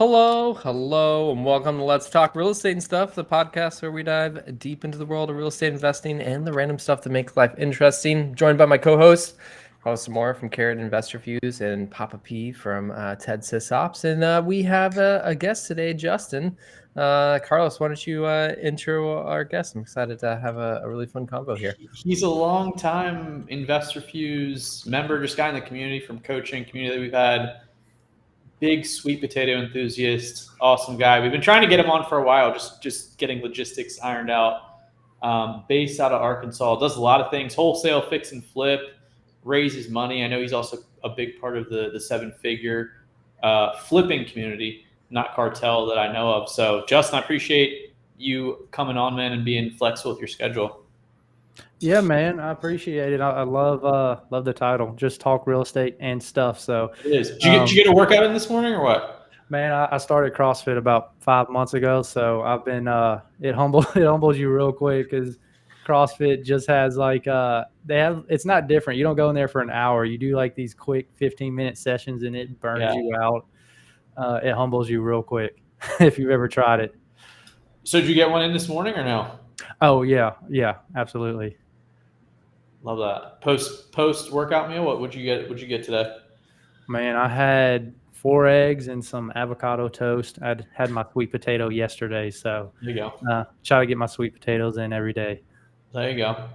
Hello, and welcome to Let's Talk Real Estate and Stuff, the podcast where we dive deep into the world of real estate investing and the random stuff that makes life interesting. Joined by my co-host, Carlos Zamora from Carrot Investor Views and Papa P from TED SysOps. And we have a guest today, Justin. Carlos, why don't you intro our guest? I'm excited to have a really fun convo here. He's a long-time Investor Fuse member, just guy in the community from coaching community that we've had. Big sweet potato enthusiast, awesome guy. We've been trying to get him on for a while, just getting logistics ironed out. Based out of Arkansas, does a lot of things: wholesale, fix and flip, raises money. I know he's also a big part of the seven-figure flipping community, not cartel that I know of. So, Justin, I appreciate you coming on, man, and being flexible with your schedule. Yeah, man, I appreciate it. I love the title. Just talk real estate and stuff. So it is. Did you get a workout in this morning or what? Man, I started CrossFit about 5 months ago, so I've been it humbles you real quick because CrossFit just has it's not different. You don't go in there for an hour. You do like these quick 15-minute sessions and it burns you out. It humbles you real quick if you've ever tried it. So did you get one in this morning or no? Oh yeah, absolutely. Love that. Post workout meal. What'd you get? What'd you get today? Man, I had 4 eggs and some avocado toast. I'd had my sweet potato yesterday, so there you go. Try to get my sweet potatoes in every day. There you go.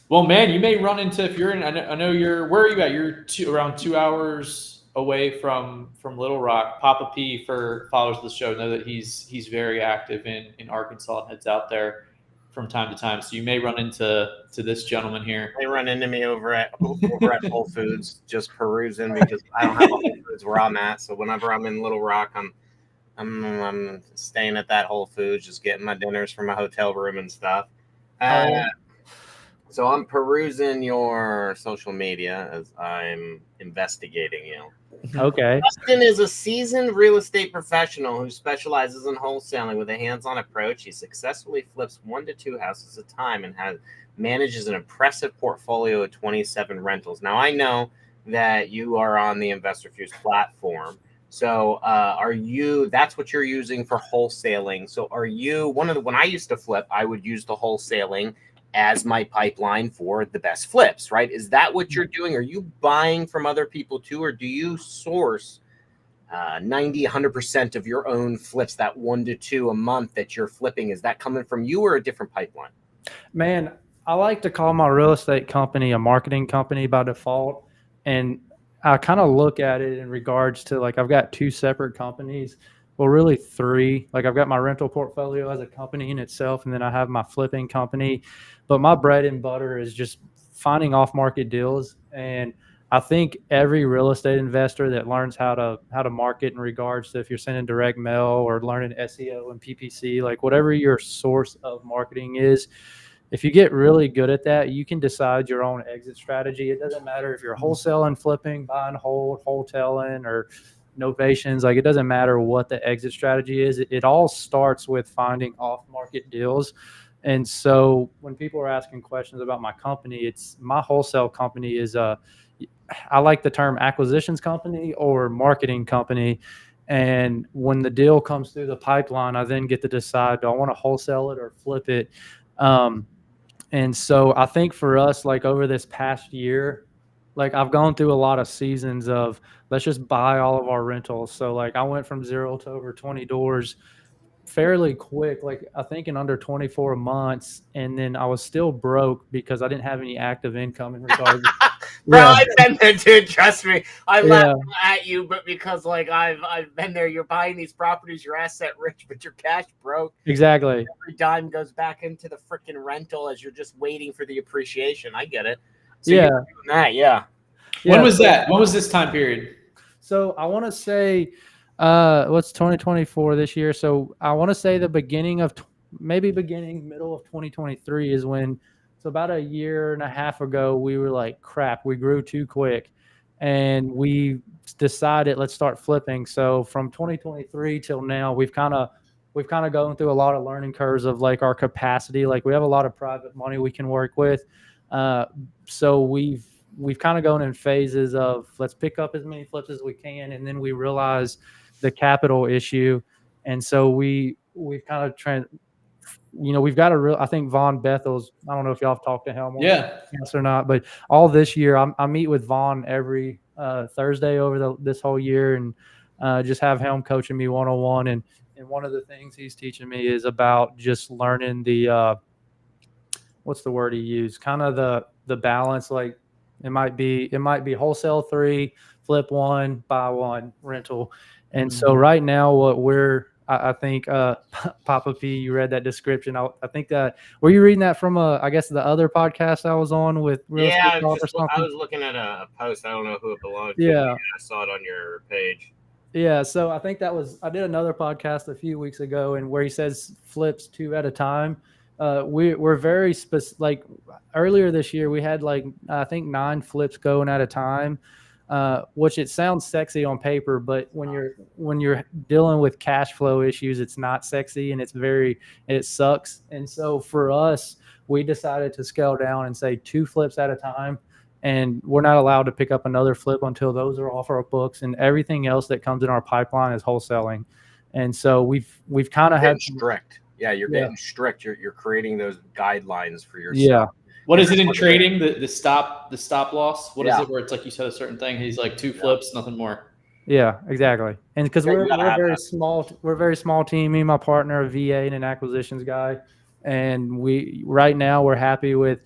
Well, man, you may run into, if you're in. I know you're. Where are you at? You're around 2 hours away from Little Rock. Papa P, for followers of the show, know that he's very active in Arkansas and heads out there from time to time. So you may run into this gentleman here. They run into me over at Whole Foods, just perusing because I don't have a Whole Foods where I'm at. So whenever I'm in Little Rock, I'm staying at that Whole Foods, just getting my dinners from my hotel room and stuff. So I'm perusing your social media as I'm investigating you. Okay. Justin is a seasoned real estate professional who specializes in wholesaling with a hands-on approach. He successfully flips 1 to 2 houses at a time and manages an impressive portfolio of 27 rentals. Now, I know that you are on the Investor Fuse platform. So that's what you're using for wholesaling. So are you when I used to flip, I would use the wholesaling as my pipeline for the best flips, right? Is that what you're doing? Are you buying from other people too, or do you source 100% of your own flips, that 1 to 2 a month that you're flipping? Is that coming from you or a different pipeline? Man, I like to call my real estate company a marketing company by default. And I kind of look at it in regards to I've got 2 separate companies. Well, really 3. I've got my rental portfolio as a company in itself, and then I have my flipping company. But my bread and butter is just finding off-market deals. And I think every real estate investor that learns how to market in regards to if you're sending direct mail or learning SEO and PPC, whatever your source of marketing is, if you get really good at that, you can decide your own exit strategy. It doesn't matter if you're wholesaling, flipping, buying, wholesaling, or novations. It doesn't matter what the exit strategy is. It all starts with finding off-market deals. And so when people are asking questions about my company, my wholesale company is I like the term acquisitions company or marketing company. And when the deal comes through the pipeline, I then get to decide, do I want to wholesale it or flip it? And so I think for us, over this past year, I've gone through a lot of seasons of let's just buy all of our rentals. So I went from 0 to over 20 doors fairly quick, I think in under 24 months. And then I was still broke because I didn't have any active income in regards. Bro, I've been there, dude. Trust me. I laugh at you, but because I've been there. You're buying these properties, you're asset rich, but you're cash broke. Exactly. Every dime goes back into the freaking rental as you're just waiting for the appreciation. I get it. So yeah. You're doing that, yeah. When was that? When was this time period? So I want to say, what's 2024 this year? So I want to say the middle of 2023 is when. So about a year and a half ago, we were like, crap, we grew too quick. And we decided, let's start flipping. So from 2023 till now, we've kind of gone through a lot of learning curves of our capacity. We have a lot of private money we can work with. So we've kind of gone in phases of let's pick up as many flips as we can. And then we realize the capital issue. And so we've kind of we've got a real, I think Vaughn Bethel's, I don't know if y'all have talked to him yes or not, but all this year I meet with Vaughn every Thursday over this whole year, and just have him coaching me one-on-one. And one of the things he's teaching me is about just learning the what's the word he used? Kind of the balance. Like it might be wholesale 3, flip 1, buy 1, rental. And so right now what I think Papa P, you read that description. I think that, were you reading that from I guess the other podcast I was on with Real Estate Talk or something? I was looking at a post. I don't know who it belonged to. Yeah. I saw it on your page. Yeah, so I think I did another podcast a few weeks ago, and where he says flips 2 at a time. We're very specific. Like earlier this year, we had I think 9 flips going at a time, which it sounds sexy on paper, but when you're dealing with cash flow issues, it's not sexy, and it sucks. And so for us, we decided to scale down and say 2 flips at a time. And we're not allowed to pick up another flip until those are off our books, and everything else that comes in our pipeline is wholesaling. And so we've kind of had strict. Yeah, you're getting strict. You're creating those guidelines for yourself. Yeah. What is it in trading? The stop loss? What is it where it's like you said a certain thing? He's like 2 flips, nothing more. Yeah, exactly. And because we're very small team. Me and my partner, a VA and an acquisitions guy, and right now we're happy with.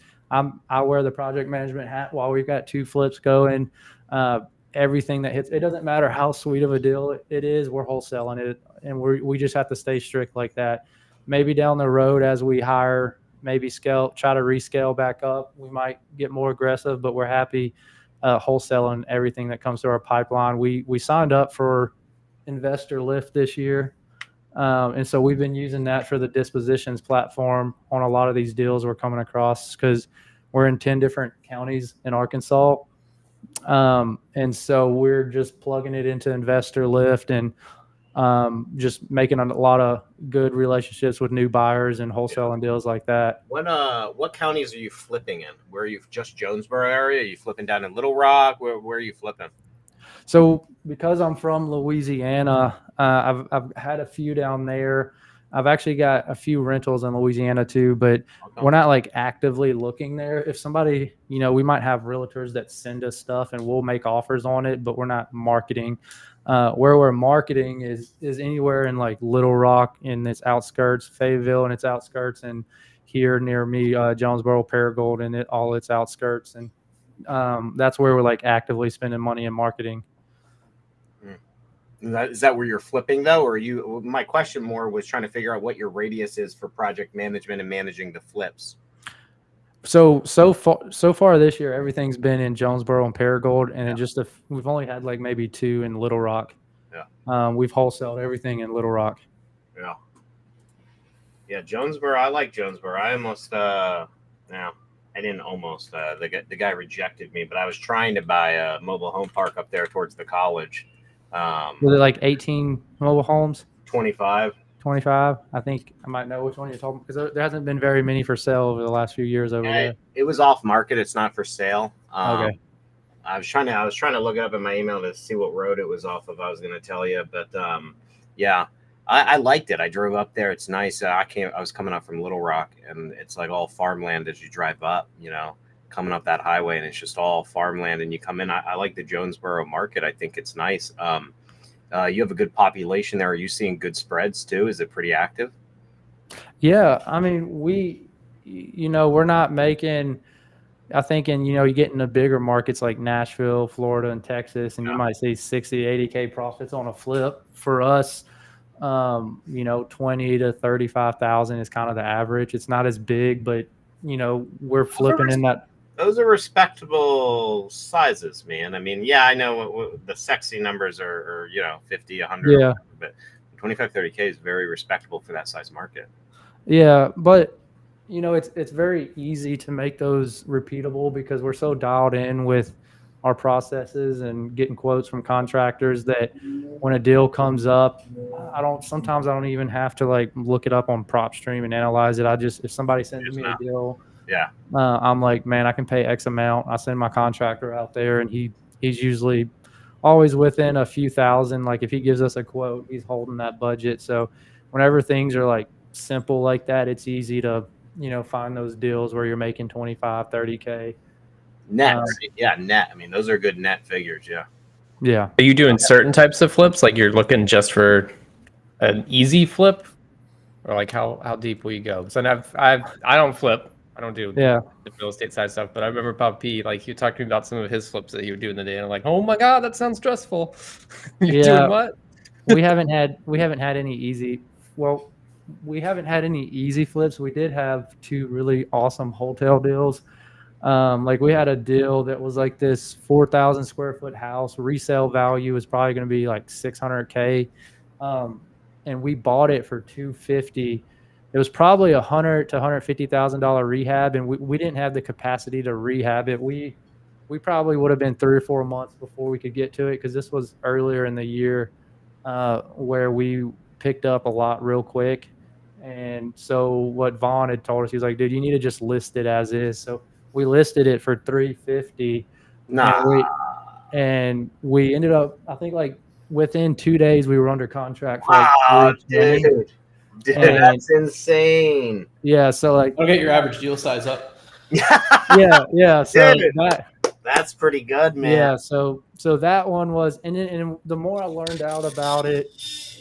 I wear the project management hat while we've got 2 flips going. Everything that hits, it doesn't matter how sweet of a deal it is, we're wholesaling it, and we just have to stay strict like that. Maybe down the road as we hire, maybe try to rescale back up, we might get more aggressive, but we're happy wholesaling everything that comes to our pipeline. We signed up for Investor Lift this year. And so we've been using that for the dispositions platform on a lot of these deals we're coming across, because we're in 10 different counties in Arkansas. And so we're just plugging it into Investor Lift and just making a lot of good relationships with new buyers and wholesaling deals like that. What counties are you flipping in? Where are you, just Jonesboro area? Are you flipping down in Little Rock? Where are you flipping? So because I'm from Louisiana, I've had a few down there. I've actually got a few rentals in Louisiana too, but we're not like actively looking there. If somebody, we might have realtors that send us stuff and we'll make offers on it, but we're not marketing. Where we're marketing is anywhere in like Little Rock in its outskirts, Fayetteville in its outskirts, and here near me, Jonesboro, Paragould in all its outskirts. And that's where we're like actively spending money in marketing. Is that where you're flipping though, or my question more was trying to figure out what your radius is for project management and managing the flips. So far this year, everything's been in Jonesboro and Paragould, and we've only had like maybe 2 in Little Rock. Yeah. We've wholesaled everything in Little Rock. Yeah. Yeah, Jonesboro. I like Jonesboro. I almost I didn't almost. The guy rejected me, but I was trying to buy a mobile home park up there towards the college. Was it like 18 mobile homes? 25. I think I might know which one you're talking, because there hasn't been very many for sale over the last few years over there. It was off market. It's not for sale. Okay. I was trying to look it up in my email to see what road it was off of. I was going to tell you, but yeah, I liked it. I drove up there. It's nice. I was coming up from Little Rock, and it's like all farmland as you drive up. Coming up that highway, and it's just all farmland, and you come in. I like the Jonesboro market. I think it's nice. You have a good population there. Are you seeing good spreads too? Is it pretty active? Yeah, I mean, we're not making. I think you get into bigger markets like Nashville, Florida, and Texas, and you might see 60, 80K profits on a flip. For us, 20 to 35,000 is kind of the average. It's not as big, but we're flipping in that. Those are respectable sizes, man. I mean, yeah, I know the sexy numbers are 50, 100, yeah, but 25, 30K is very respectable for that size market. Yeah, but it's very easy to make those repeatable because we're so dialed in with our processes and getting quotes from contractors that when a deal comes up, sometimes I don't even have to like look it up on PropStream and analyze it. If somebody sends me a deal, I'm like, man, I can pay X amount. I send my contractor out there, and he's usually always within a few thousand. Like if he gives us a quote, he's holding that budget. So whenever things are like simple like that, it's easy to, find those deals where you're making 25, 30K. Net, right? Yeah, net. I mean, those are good net figures. Yeah. Yeah. Are you doing certain types of flips? Like you're looking just for an easy flip, or like how deep will you go? So I don't flip. I don't do Yeah. the real estate side stuff. But I remember Pop P, like you talking about some of his flips that he would do in the day, and I'm like, oh my god, that sounds stressful. You're Yeah. doing what? we haven't had any easy. Well, we haven't had any easy flips. We did have 2 really awesome hotel deals. Like we had a deal that was like this 4,000 square foot house. Resale value was probably going to be like 600K, and we bought it for 250. It was probably $100,000 to $150,000 rehab, and we didn't have the capacity to rehab it. We probably would have been 3 or 4 months before we could get to it, because this was earlier in the year, where we picked up a lot real quick. And so what Vaughn had told us, he was like, dude, you need to just list it as is. So we listed it for 350. Nah. And we ended up, I think like within 2 days we were under contract for Wow, 320. dude, And- that's insane. Yeah, so like I'll get your average deal size up. yeah. So Dude. that That's pretty good, man. Yeah, so that one was, and the more I learned out about it,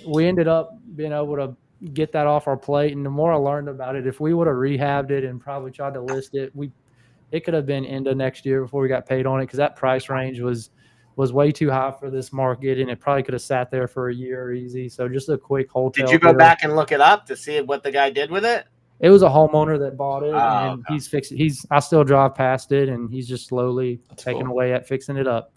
we ended up being able to get that off our plate. And the more I learned about it, if we would have rehabbed it and probably tried to list it, it could have been into next year before we got paid on it, because that price range was way too high for this market, and it probably could have sat there for a year easy. So just a quick hotel. Did you go deal. back and look it up to see what the guy did with it? It was a homeowner that bought it, Oh, and okay. he's fixing. I still drive past it, and he's just slowly That's taking cool. away at fixing it up.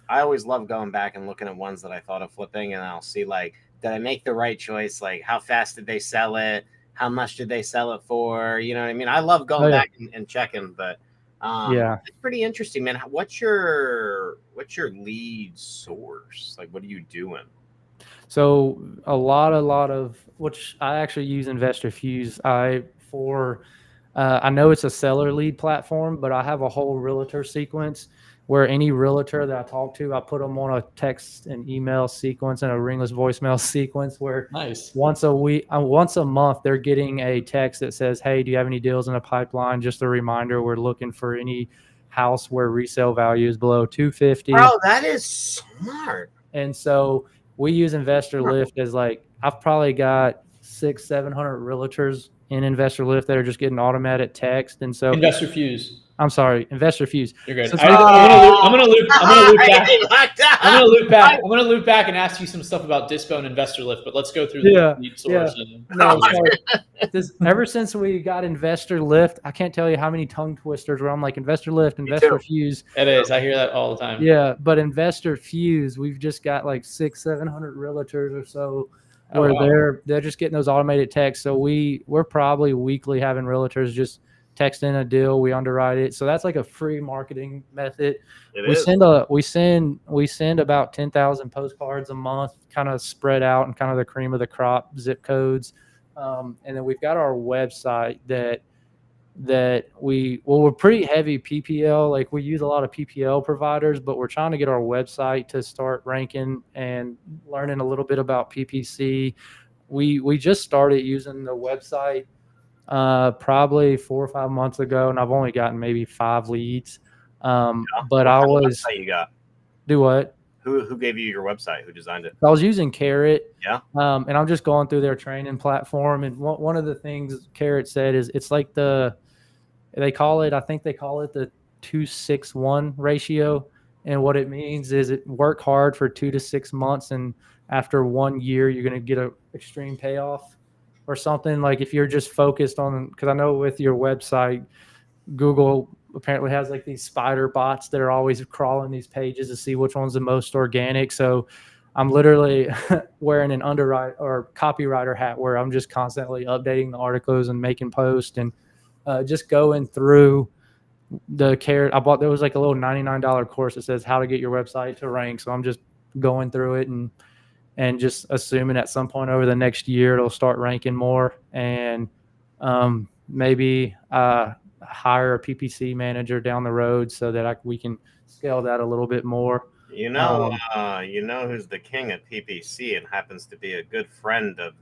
I always love going back and looking at ones that I thought of flipping, and I'll see like, did I make the right choice? Like, how fast did they sell it? How much did they sell it for? You know what I mean? I love going Oh, yeah. back and checking, but Yeah. it's pretty interesting, man. What's your lead source? Like, what are you doing? So a lot of which I actually use Investor Fuse. I know it's a seller lead platform, but I have a whole realtor sequence where any realtor that I talk to, I put them on a text and email sequence and a ringless voicemail sequence where Nice. once a month, they're getting a text that says, hey, do you have any deals in the pipeline? Just a reminder, we're looking for any house where resale value is below 250. Bro, that is smart. And so we use Investor Lift as like, I've probably got 600-700 realtors in Investor Lift that are just getting automatic text. And so Investor Fuse. I'm sorry, Investor Fuse. You're good. So- I'm gonna loop back. Like that. I'm gonna loop back and ask you some stuff about Dispo and Investor Lift, but let's go through the lead source. And No, sorry. Ever since we got Investor Lift, I can't tell you how many tongue twisters where I'm like Investor Lift, Investor too. Fuse. it is. I hear that all the time. Yeah, but Investor Fuse, we've just got like 600-700 realtors or so Oh, where wow. they're just getting those automated texts. So we're probably weekly having realtors just text in a deal, we underwrite it. So that's like a free marketing method. It We is. we send about 10,000 postcards a month, kind of spread out and kind of the cream of the crop zip codes. And then we've got our website that we're pretty heavy PPL. Like we use a lot of PPL providers, but we're trying to get our website to start ranking and learning a little bit about PPC. We just started using the website probably 4 or 5 months ago, and I've only gotten maybe 5 leads. But I What was website you got? do what? Who gave you your website? Who designed it? I was using Carrot. Yeah. And I'm just going through their training platform. And one of the things Carrot said is it's like I think they call it the 2-6-1 ratio. And what it means is work hard for 2 to 6 months. And after 1 year, you're going to get an extreme payoff or something. Like if you're just focused on, because I know with your website, Google apparently has like these spider bots that are always crawling these pages to see which one's the most organic. So I'm literally wearing an underwriter or copywriter hat where I'm just constantly updating the articles and making posts and just going through the Carrot. There was like a little $99 course that says how to get your website to rank. So I'm just going through it and just assuming at some point over the next year it'll start ranking more, and maybe hire a PPC manager down the road so that we can scale that a little bit more. You know who's the king of PPC and happens to be a good friend of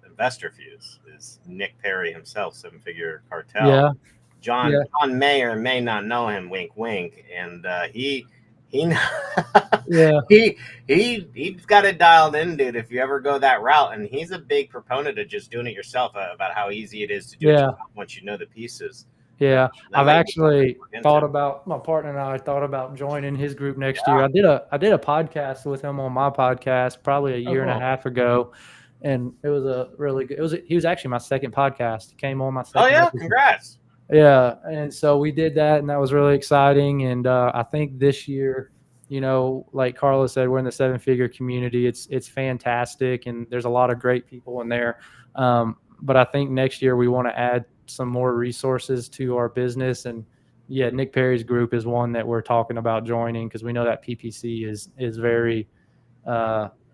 Investor Fuse is Nick Perry himself, Seven Figure Cartel. Yeah. John Yeah. John may or may not know him, wink wink, and he Yeah. he's got it dialed in, dude. If you ever go that route, and he's a big proponent of just doing it yourself, about how easy it is to do it Yeah. yourself once you know the pieces. Yeah, That I've might be actually something to look into. thought about my partner and I thought about joining his group next year. I did a podcast with him on my podcast probably a year and a cool. half ago, and it was a really good. He was actually my second podcast. He came on my second. Oh yeah, episode. congrats. Yeah, and so we did that, and that was really exciting. And I think this year, like Carlos said, we're in the seven-figure community. It's fantastic, and there's a lot of great people in there. But I think next year we want to add some more resources to our business. And yeah, Nick Perry's group is one that we're talking about joining because we know that PPC is very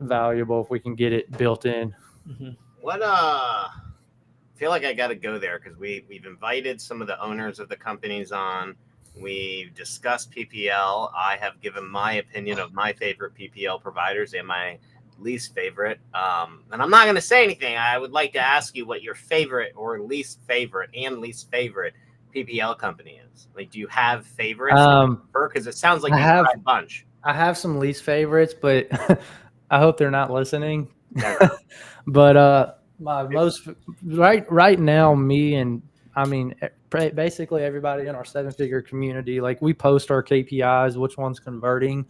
valuable if we can get it built in. Mm-hmm. What I feel like I got to go there because we've invited some of the owners of the companies on. We've discussed PPL. I have given my opinion of my favorite PPL providers and my least favorite. And I'm not going to say anything. I would like to ask you what your favorite or least favorite PPL company is. Like, do you have favorites? Because it sounds like I you have have a bunch. I have some least favorites, but I hope they're not listening. But my most right now, basically everybody in our seven-figure community, like we post our KPIs, which one's converting,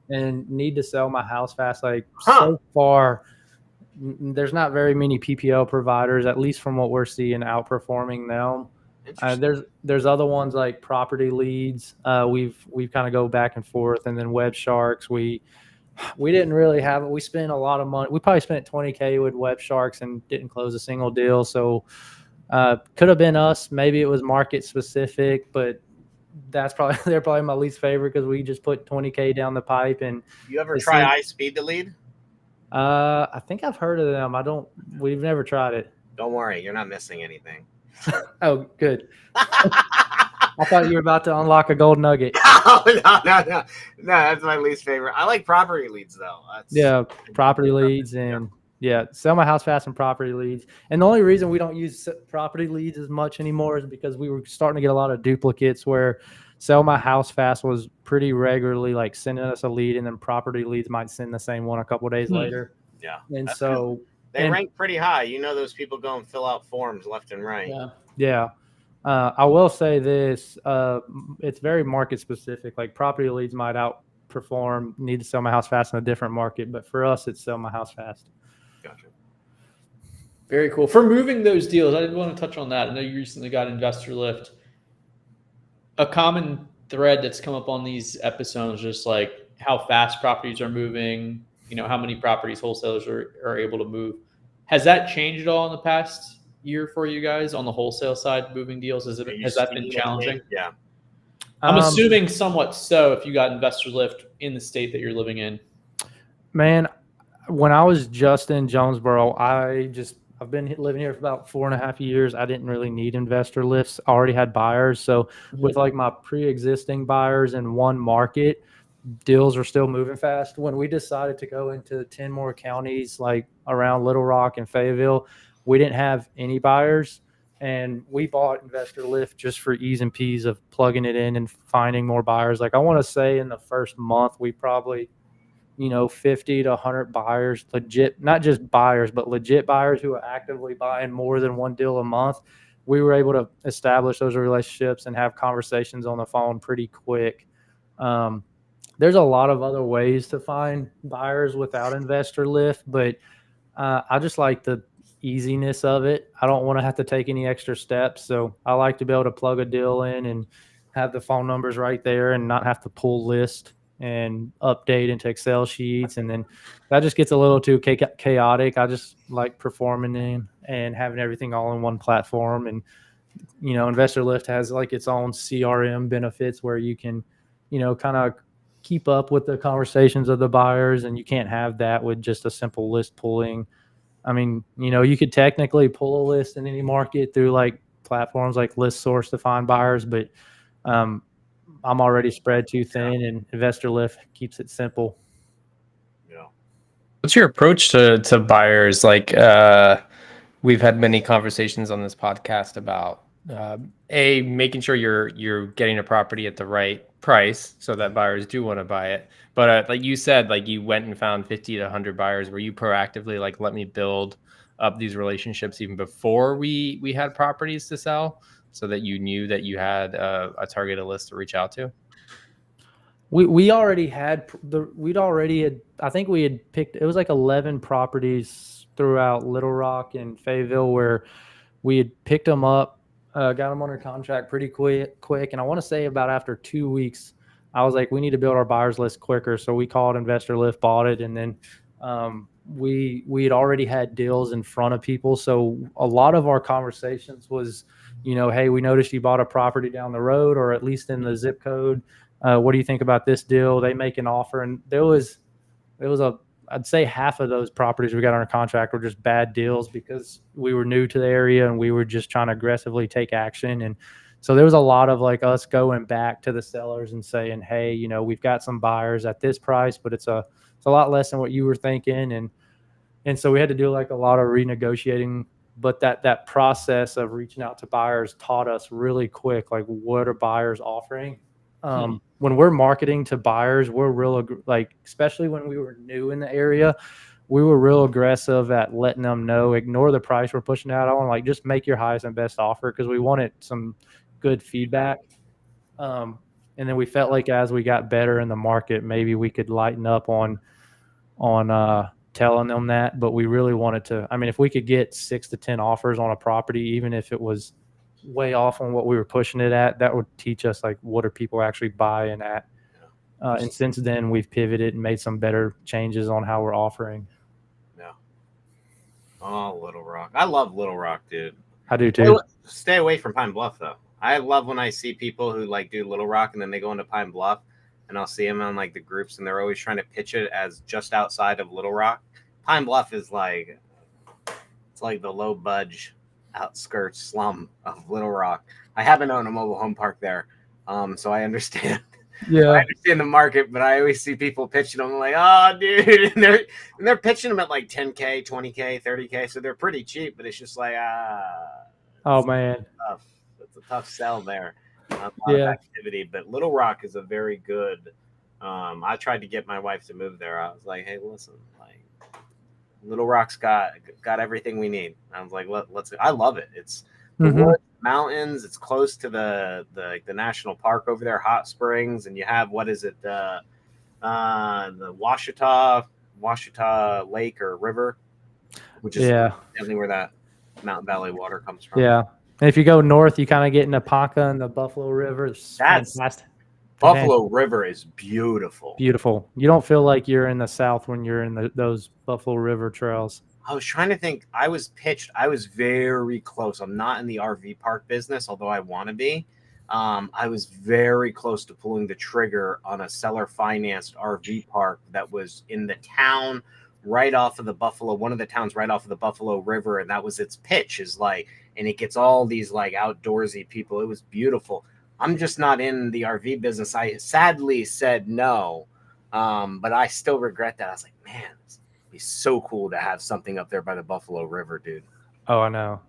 and need to sell my house fast. Like so far, there's not very many PPL providers, at least from what we're seeing, outperforming them. There's other ones like Property Leads. We've kind of go back and forth, and then Web Sharks. We didn't really have it. We spent a lot of money. We probably spent $20K with Web Sharks and didn't close a single deal. So could have been us. Maybe it was market specific, but they're probably my least favorite because we just put $20K down the pipe. And you ever try iSpeed to Lead? I think I've heard of them. We've never tried it. Don't worry, you're not missing anything. Oh, good. I thought you were about to unlock a gold nugget. No, that's my least favorite. I like Property Leads though. Property Leads and Sell My House Fast and Property Leads. And the only reason we don't use Property Leads as much anymore is because we were starting to get a lot of duplicates where Sell My House Fast was pretty regularly like sending us a lead, and then Property Leads might send the same one a couple of days later. Yeah. And so good. They rank pretty high. Those people go and fill out forms left and right. Yeah. I will say this, it's very market specific. Like Property Leads might outperform Need to Sell My House Fast in a different market, but for us, it's Sell My House Fast. Gotcha. Very cool. For moving those deals, I did want to touch on that. I know you recently got Investor Lift. A common thread that's come up on these episodes is just like how fast properties are moving, how many properties wholesalers are able to move. Has that changed at all in the past year for you guys on the wholesale side, moving deals? Has that been challenging? Yeah. I'm assuming somewhat so if you got Investor Lift in the state that you're living in. Man, when I was just in Jonesboro, I've been living here for about 4.5 years. I didn't really need Investor Lifts. I already had buyers. So with like my pre-existing buyers in one market, deals are still moving fast. When we decided to go into 10 more counties, like around Little Rock and Fayetteville, we didn't have any buyers, and we bought Investor Lift just for ease and peas of plugging it in and finding more buyers. Like I want to say in the first month, we probably, 50 to 100 buyers, legit, not just buyers, but legit buyers who are actively buying more than one deal a month. We were able to establish those relationships and have conversations on the phone pretty quick. There's a lot of other ways to find buyers without Investor Lift, but I just like the easiness of it. I don't want to have to take any extra steps. So I like to be able to plug a deal in and have the phone numbers right there and not have to pull list and update into Excel sheets. And then that just gets a little too chaotic. I just like performing in and having everything all in one platform. And, Investor Lift has like its own CRM benefits where you can, kind of keep up with the conversations of the buyers, and you can't have that with just a simple list pulling. I mean, you could technically pull a list in any market through like platforms like List Source to find buyers, but I'm already spread too thin, and Investor Lift keeps it simple. Yeah. What's your approach to buyers? Like, we've had many conversations on this podcast about making sure you're getting a property at the right price so that buyers do want to buy it. But like you said, like you went and found 50 to 100 buyers. Were you proactively like, let me build up these relationships even before we had properties to sell, so that you knew that you had a targeted list to reach out to? We already had I think we had picked, it was like 11 properties throughout Little Rock and Fayetteville where we had picked them up, got them under contract pretty quick. And I want to say about after 2 weeks, I was like, we need to build our buyers list quicker. So we called Investor Lift, bought it. And then we had already had deals in front of people. So a lot of our conversations was, hey, we noticed you bought a property down the road or at least in the zip code. What do you think about this deal? They make an offer. And I'd say half of those properties we got under contract were just bad deals because we were new to the area and we were just trying to aggressively take action. And so there was a lot of like us going back to the sellers and saying, hey, we've got some buyers at this price, but it's a lot less than what you were thinking. And so we had to do like a lot of renegotiating, but that process of reaching out to buyers taught us really quick, like what are buyers offering? When we're marketing to buyers, we're real, like, especially when we were new in the area, we were real aggressive at letting them know, ignore the price we're pushing out on, like just make your highest and best offer, because we wanted some good feedback. And then we felt like as we got better in the market, maybe we could lighten up on telling them that. But we really wanted to, if we could get 6 to 10 offers on a property, even if it was way off on what we were pushing it at, that would teach us like what are people actually buying at. And since then we've pivoted and made some better changes on how we're offering. Yeah. Oh, Little Rock. I love Little Rock, dude. I do too. Stay away from Pine Bluff though. I love when I see people who like do Little Rock and then they go into Pine Bluff, and I'll see them on like the groups and they're always trying to pitch it as just outside of Little Rock. Pine Bluff is like, it's like the low budge outskirts slum of Little Rock. I haven't owned a mobile home park there, so I understand. Yeah, I understand the market, but I always see people pitching them like, oh, dude, and they're pitching them at like 10K, 20K, 30K, so they're pretty cheap. But it's just like, oh man, tough. It's a tough sell there. A lot Yeah. of activity, but Little Rock is a very good. I tried to get my wife to move there. I was like, hey, listen, like, Little Rock's got everything we need. I was like, let's. I love it. It's the woods, mountains. It's close to the national park over there, Hot Springs, and you have what is it? The Washita Lake or River, which is definitely where that Mountain Valley water comes from. Yeah. And if you go north, you kind of get into Ponca and the Buffalo River. It's fantastic. Buffalo River is beautiful. Beautiful. You don't feel like you're in the South when you're in those Buffalo River trails. I was trying to think. I was very close. I'm not in the RV park business, although I want to be. I was very close to pulling the trigger on a seller financed RV park that was in the town right off of the Buffalo, one of the towns right off of the Buffalo River. And that was its pitch, is like, and it gets all these like outdoorsy people. It was beautiful. I'm just not in the RV business. I sadly said no, but I still regret that. I was like, man, it'd be so cool to have something up there by the Buffalo River, dude. Oh, I know.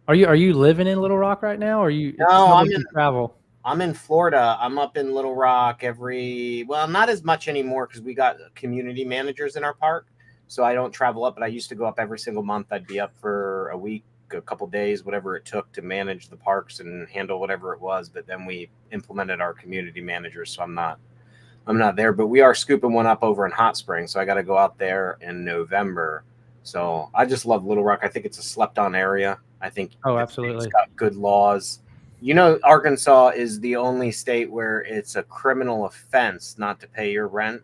Are you living in Little Rock right now? Or No, I'm in travel. I'm in Florida. I'm up in Little Rock not as much anymore because we got community managers in our park. So I don't travel up, but I used to go up every single month. I'd be up for a week, a couple days, whatever it took to manage the parks and handle whatever it was. But then we implemented our community managers, so I'm not there. But we are scooping one up over in Hot Springs, so I got to go out there in November. So I just love Little Rock. I think it's a slept-on area. I think absolutely, it's got good laws. Arkansas is the only state where it's a criminal offense not to pay your rent.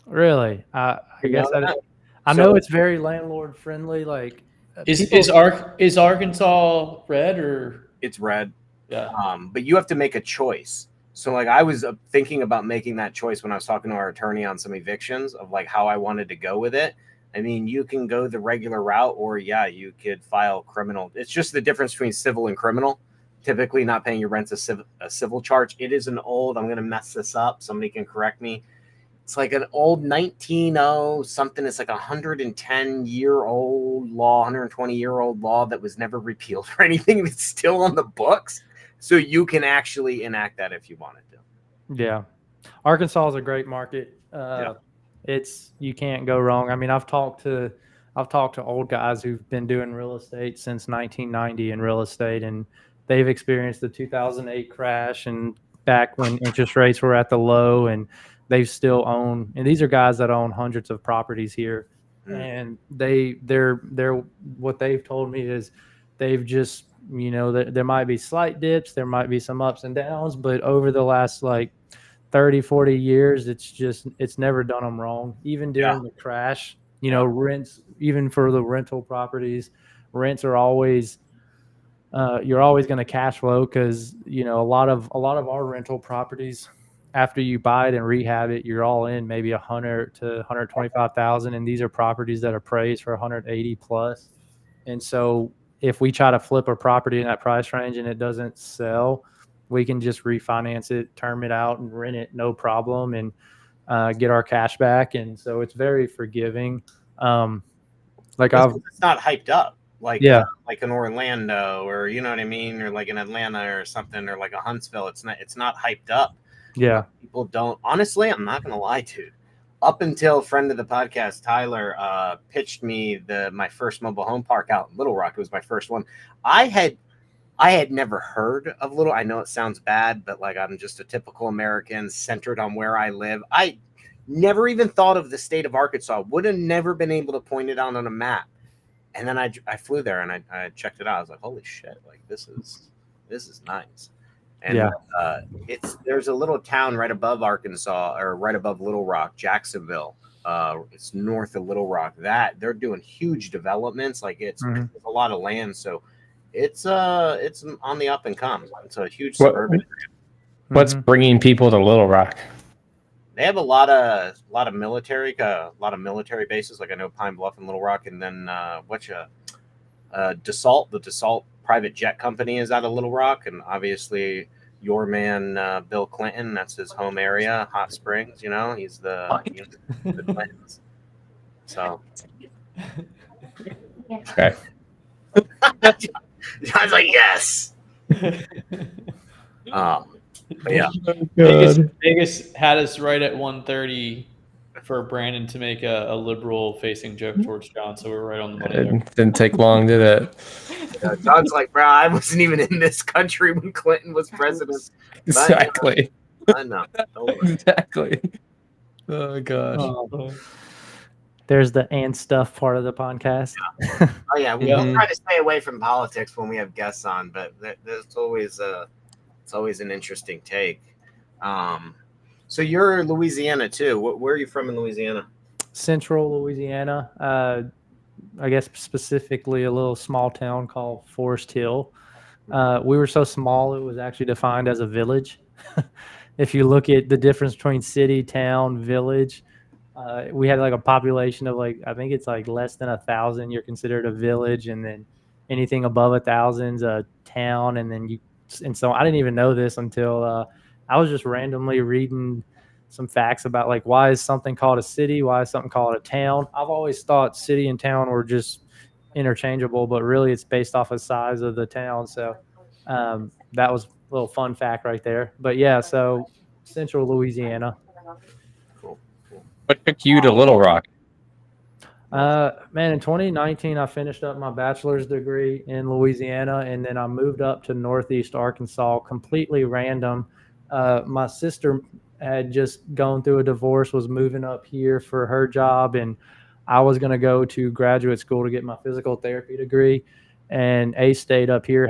Really? I guess I know it's very landlord friendly. Like, is Arkansas red or? It's red. Yeah. But you have to make a choice. So like I was thinking about making that choice when I was talking to our attorney on some evictions of like how I wanted to go with it. I mean, you can go the regular route, or you could file criminal. It's just the difference between civil and criminal. typically not paying your rent's a civil charge. It is an old, I'm going to mess this up. Somebody can correct me. It's like an old 1900 something. It's like 110-year-old law, 120-year-old law that was never repealed or anything. It's still on the books. So you can actually enact that if you wanted to. Yeah. Arkansas is a great market. You can't go wrong. I mean, I've talked to old guys who've been doing real estate since 1990 in real estate, and they've experienced the 2008 crash and back when interest rates were at the low, and they still own, and these are guys that own hundreds of properties here. And they're what they've told me is they've just, there might be slight dips, there might be some ups and downs, but over the last like 30, 40 years, it's never done them wrong. Even during the crash, rents, even for the rental properties, rents are always, you're always going to cash flow because, a lot of our rental properties, after you buy it and rehab it, you're all in maybe 100 to 125,000, and these are properties that are appraised for 180 plus. And so if we try to flip a property in that price range and it doesn't sell, we can just refinance it, term it out, and rent it, no problem, and get our cash back. And so it's very forgiving. It's not hyped up like an Orlando, or you know what I mean, or like an Atlanta or something, or like a Huntsville. It's not hyped up. Yeah. People don't, honestly, I'm not gonna lie, dude. Up until a friend of the podcast, Tyler, pitched me my first mobile home park out in Little Rock. It was my first one. I had never heard of Little. I know it sounds bad, but like, I'm just a typical American centered on where I live. I never even thought of the state of Arkansas. Would have never been able to point it out on a map. And then I flew there and I checked it out. I was like, holy shit! Like this is nice. And there's a little town right above Arkansas, or right above Little Rock, Jacksonville. It's north of Little Rock. That they're doing huge developments. Like it's a lot of land, so it's on the up and come. It's a huge suburban area. What's bringing people to Little Rock? They have a lot of military bases. Like I know Pine Bluff and Little Rock, and then Dassault, the Dassault private jet company is out of Little Rock, and obviously your man Bill Clinton, that's his home area, Hot Springs. He's the Clintons. So okay. John's like, yes. But yeah, Vegas had us right at 1:30 for Brandon to make a liberal facing joke towards John, so we were right on the money there. It didn't take long, did it? John's like, bro, I wasn't even in this country when Clinton was president. Exactly. I know. Exactly. Oh gosh. There's the and stuff part of the podcast. Yeah. Oh yeah, we try to stay away from politics when we have guests on, but there's always an interesting take. So you're Louisiana too. Where are you from in Louisiana? Central Louisiana. I guess specifically a little small town called Forest Hill. We were so small it was actually defined as a village. If you look at the difference between city, town, village, we had like a population of I think it's like less than 1,000. You're considered a village, and then anything above 1,000's a town. And so I didn't even know this until I was just randomly reading some facts about why is something called a city, why is something called a town. I've always thought city and town were just interchangeable, but really it's based off of size of the town. So that was a little fun fact right there. But yeah, so Central Louisiana. Cool. What took you to Little Rock? Man, in 2019, I finished up my bachelor's degree in Louisiana, and then I moved up to Northeast Arkansas, completely random. My sister had just gone through a divorce, was moving up here for her job, and I was going to go to graduate school to get my physical therapy degree. And A-State up here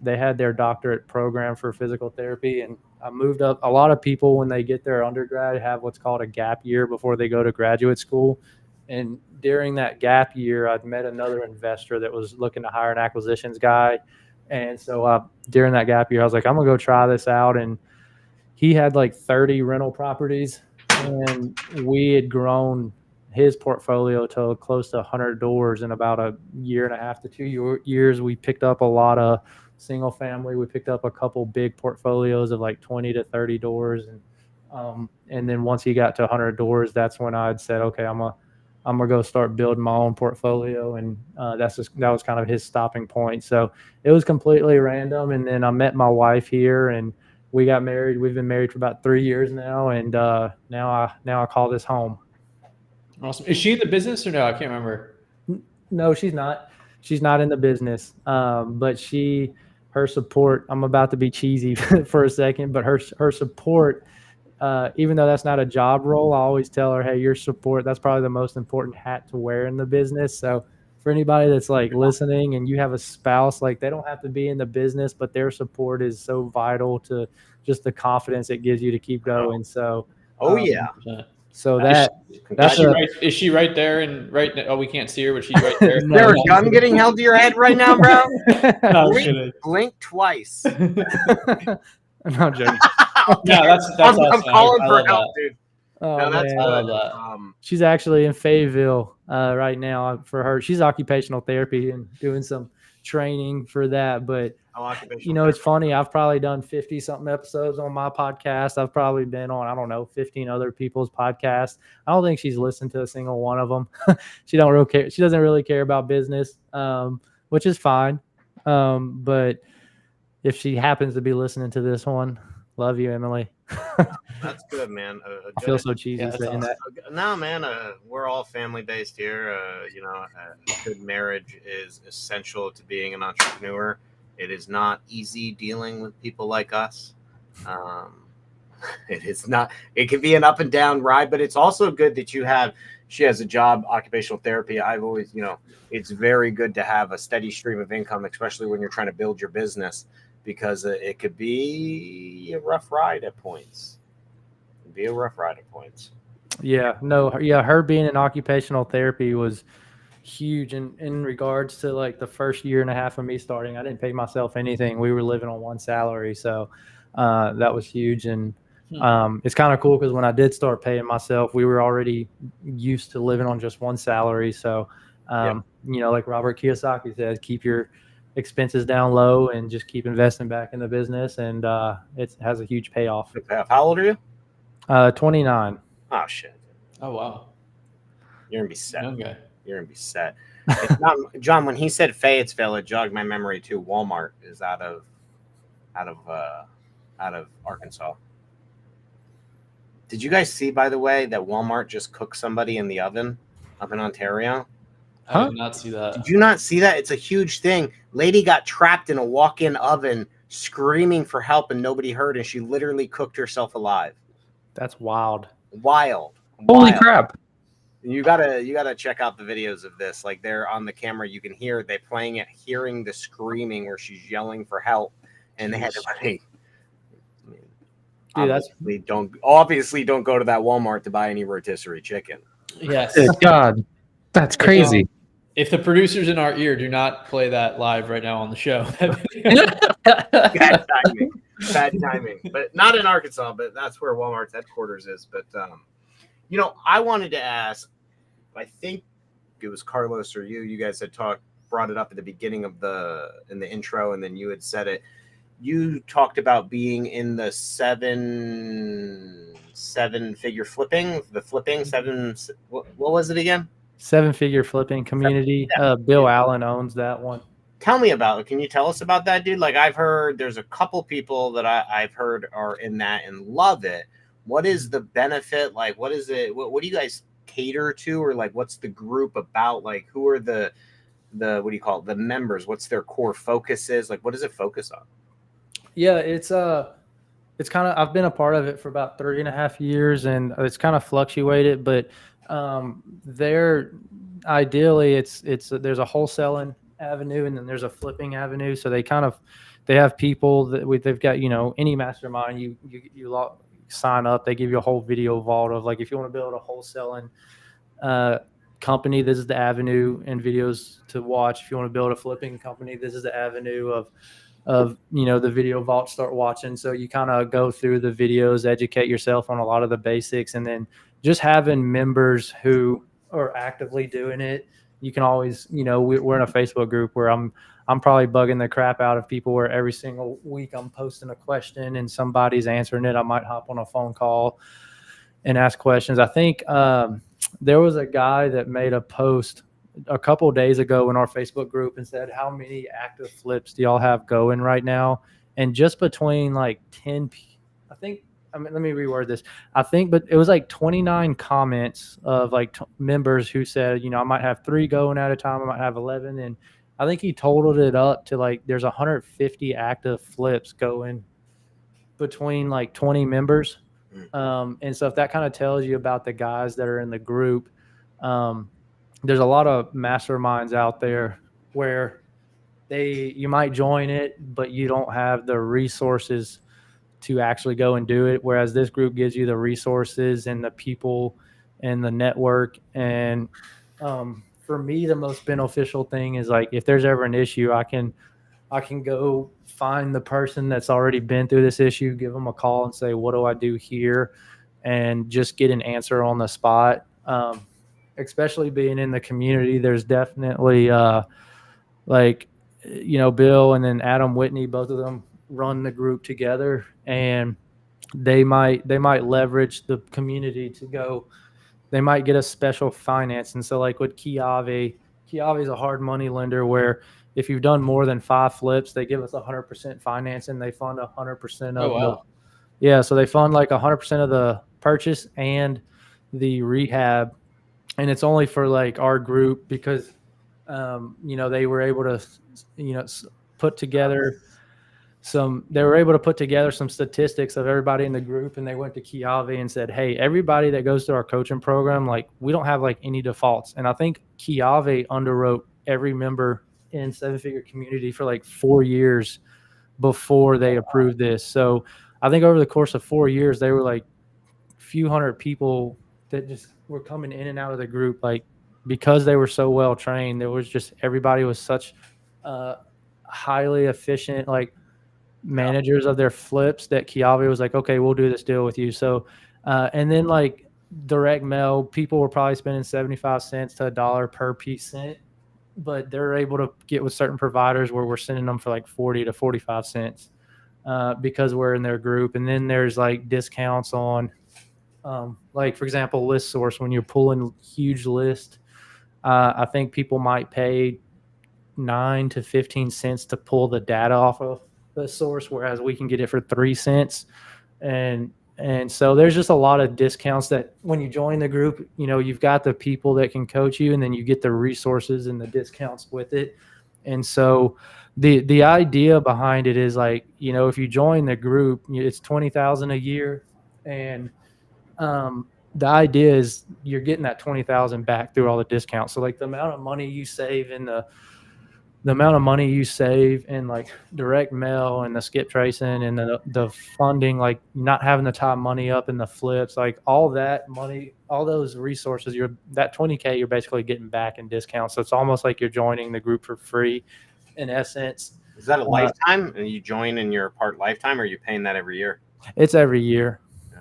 they had their doctorate program for physical therapy, and I moved up. A lot of people, when they get their undergrad, have what's called a gap year before they go to graduate school. And during that gap year, I'd met another investor that was looking to hire an acquisitions guy. And so during that gap year, I was like, I'm going to go try this out. And he had 30 rental properties, and we had grown his portfolio to close to 100 doors in about a year and a half to 2 years. We picked up a lot of single family. We picked up a couple big portfolios of like 20 to 30 doors. And then once he got to 100 doors, that's when I'd said, okay, I'm gonna go start building my own portfolio. And that was kind of his stopping point. So it was completely random. And then I met my wife here and we got married. We've been married for about 3 years now. And now I call this home. Awesome. Is she in the business or no? I can't remember. No, she's not. She's not in the business. But her support, I'm about to be cheesy for a second, but her support, even though that's not a job role, I always tell her, hey, your support, that's probably the most important hat to wear in the business. So for anybody that's like listening and you have a spouse, like they don't have to be in the business, but their support is so vital to just the confidence it gives you to keep going. So, yeah. So is she right there and right? Oh, we can't see her, but she's right there. Is there a gun getting held to your head right now, bro? No, Blink twice. I'm not joking. No, that's I'm awesome. calling I for love help, that. dude. Oh, No, that's man. I good. love that. She's actually in Fayetteville right now for her. She's occupational therapy and doing some training for that. But, it's funny. I've probably done 50 something episodes on my podcast. I've probably been on, I don't know, 15 other people's podcasts. I don't think she's listened to a single one of them. She doesn't really care about business, which is fine. But if she happens to be listening to this one, love you, Emily. That's good, man. I feel so cheesy saying awesome. that. No, man. We're all family based here. A good marriage is essential to being an entrepreneur. It is not easy dealing with people like us. It is not. It can be an up and down ride, but it's also good that she has a job, occupational therapy. I've always, it's very good to have a steady stream of income, especially when you're trying to build your business, because it could be a rough ride at points. Yeah, no, yeah, her being in occupational therapy was huge in regards to like the first year and a half of me starting. I didn't pay myself anything. We were living on one salary. So that was huge. And it's kind of cool because when I did start paying myself, we were already used to living on just one salary. So, like Robert Kiyosaki said, keep your expenses down low and just keep investing back in the business. And it has a huge payoff. How old are you? 29. Oh, shit. Oh, wow. You're going to be set. Young guy. You're going to be set. John, when he said Fayetteville, it jogged my memory too. Walmart is out of Arkansas. Did you guys see, by the way, that Walmart just cooked somebody in the oven up in Ontario? I did not see that. Did you not see that? It's a huge thing. Lady got trapped in a walk-in oven screaming for help and nobody heard, and she literally cooked herself alive. That's wild. Holy crap. You gotta check out the videos of this. Like, they're on the camera, you can hear they playing it, hearing the screaming where she's yelling for help, and they had to obviously don't go to that Walmart to buy any rotisserie chicken. Yes. Good God, that's crazy. If the producers in our ear do not play that live right now on the show, Bad timing. But not in Arkansas, but that's where Walmart's headquarters is. But I wanted to ask, I think it was Carlos or you guys had brought it up at the beginning of in the intro, and then you had said it. You talked about being in the seven figure flipping, what was it again? 7-figure flipping community. Bill Allen owns that one. Tell me about it. Can you tell us about that, dude? Like, I've heard there's a couple people that I've heard are in that and love it. What is the benefit? Like, what is it? What do you guys cater to? Or like, what's the group about? Like, who are the what do you call it? The members? What's their core focuses? Like, what does it focus on? Yeah, it's kind of, I've been a part of it for about 3.5 years, and it's kind of fluctuated, but ideally there's a wholesaling avenue and then there's a flipping avenue. So they have people that they've got, any mastermind, you sign up, they give you a whole video vault of, like, if you want to build a wholesaling company, this is the avenue and videos to watch. If you want to build a flipping company, this is the avenue of the video vault, start watching. So you kind of go through the videos, educate yourself on a lot of the basics, and then just having members who are actively doing it, you can always, we're in a Facebook group where I'm probably bugging the crap out of people where every single week I'm posting a question and somebody's answering it. I might hop on a phone call and ask questions. I think there was a guy that made a post a couple of days ago in our Facebook group and said, how many active flips do y'all have going right now? And just between like 10, let me reword this. But it was like 29 comments of like members who said, I might have 3 going at a time. I might have 11. And I think he totaled it up to like there's 150 active flips going between like 20 members. And so if that kind of tells you about the guys that are in the group, there's a lot of masterminds out there where you might join it, but you don't have the resources to actually go and do it. Whereas this group gives you the resources and the people and the network. And for me, the most beneficial thing is like, if there's ever an issue, I can go find the person that's already been through this issue, give them a call and say, what do I do here? And just get an answer on the spot. Especially being in the community, there's definitely Bill and then Adam Whitney, both of them run the group together, and they might leverage the community to go. They might get a special finance. And so like with Kiavi is a hard money lender where if you've done more than 5 flips, they give us 100% finance and they fund 100% of so they fund like 100% of the purchase and the rehab. And it's only for like our group because, they were able to, put together some statistics of everybody in the group. And they went to Kiavi and said, hey, everybody that goes through our coaching program, like we don't have like any defaults. And I think Kiavi underwrote every member in 7-Figure Community for like 4 years before they approved this. So I think over the course of 4 years, they were like few hundred people that just were coming in and out of the group, like because they were so well trained. There was just everybody was such highly efficient like managers of their flips that Kiavi was like, okay, we'll do this deal with you. So and then like direct mail, people were probably spending 75 cents to $1 per piece sent, but they're able to get with certain providers where we're sending them for like 40 to 45 cents because we're in their group. And then there's like discounts on like, for example, List Source. When you're pulling huge list, I think people might pay 9 to 15 cents to pull the data off of the source, whereas we can get it for 3 cents. And so there's just a lot of discounts that when you join the group, you've got the people that can coach you, and then you get the resources and the discounts with it. And so the idea behind it is like, if you join the group, it's $20,000 a year. And the idea is you're getting that $20,000 back through all the discounts. So like the amount of money you save in the amount of money you save in like direct mail and the skip tracing and the funding, like not having to tie money up in the flips, like all that money, all those resources, that $20K you're basically getting back in discounts. So it's almost like you're joining the group for free in essence. Is that a lifetime? And you join and you're part lifetime, or are you paying that every year? It's every year. Yeah.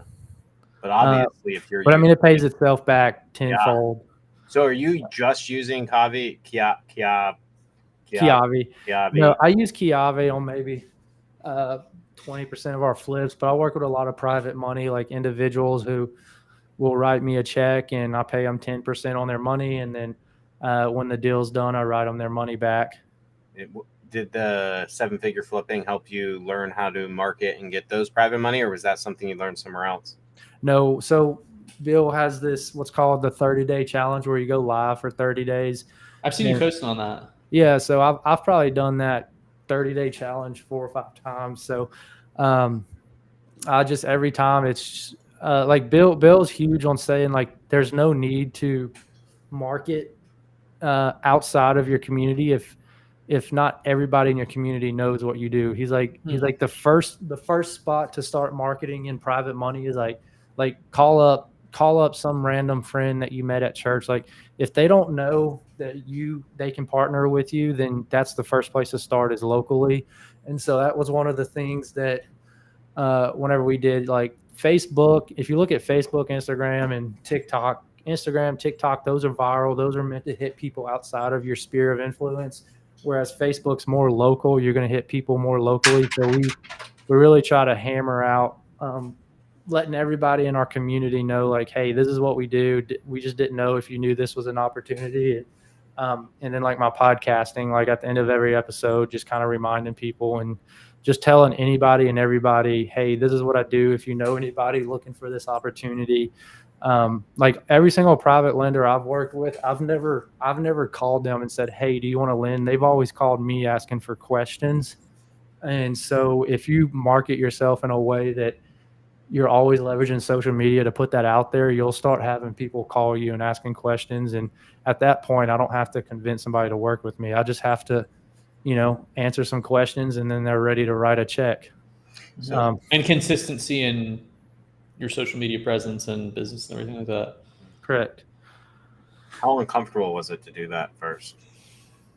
But obviously if you're it pays itself back tenfold. Yeah. So are you just using Kiavi? No, I use Kiavi on maybe 20% of our flips, but I work with a lot of private money, like individuals who will write me a check and I pay them 10% on their money. And then when the deal's done, I write them their money back. Did the 7-Figure flipping help you learn how to market and get those private money, or was that something you learned somewhere else? No. So Bill has this, what's called the 30-day challenge, where you go live for 30 days. I've seen you posting on that. Yeah, so I've probably done that 30-day challenge 4 or 5 times. So I just, every time it's like Bill's huge on saying like there's no need to market outside of your community if not everybody in your community knows what you do. He's like the first spot to start marketing in private money is like call up some random friend that you met at church. Like if they don't know that they can partner with you, then that's the first place to start is locally. And so that was one of the things that whenever we did like Facebook, if you look at Facebook, Instagram, and TikTok, Instagram, TikTok, those are viral. Those are meant to hit people outside of your sphere of influence. Whereas Facebook's more local. You're going to hit people more locally. So we really try to hammer out letting everybody in our community know, like, hey, this is what we do. We just didn't know if you knew this was an opportunity. And then like my podcasting, like at the end of every episode, just kind of reminding people and just telling anybody and everybody, hey, this is what I do. If you know anybody looking for this opportunity, like every single private lender I've worked with, I've never called them and said, hey, do you want to lend? They've always called me asking for questions. And so if you market yourself in a way that you're always leveraging social media to put that out there, you'll start having people call you and asking questions. And at that point, I don't have to convince somebody to work with me. I just have to, answer some questions, and then they're ready to write a check. So, and consistency in your social media presence and business and everything like that. Correct. How uncomfortable was it to do that first?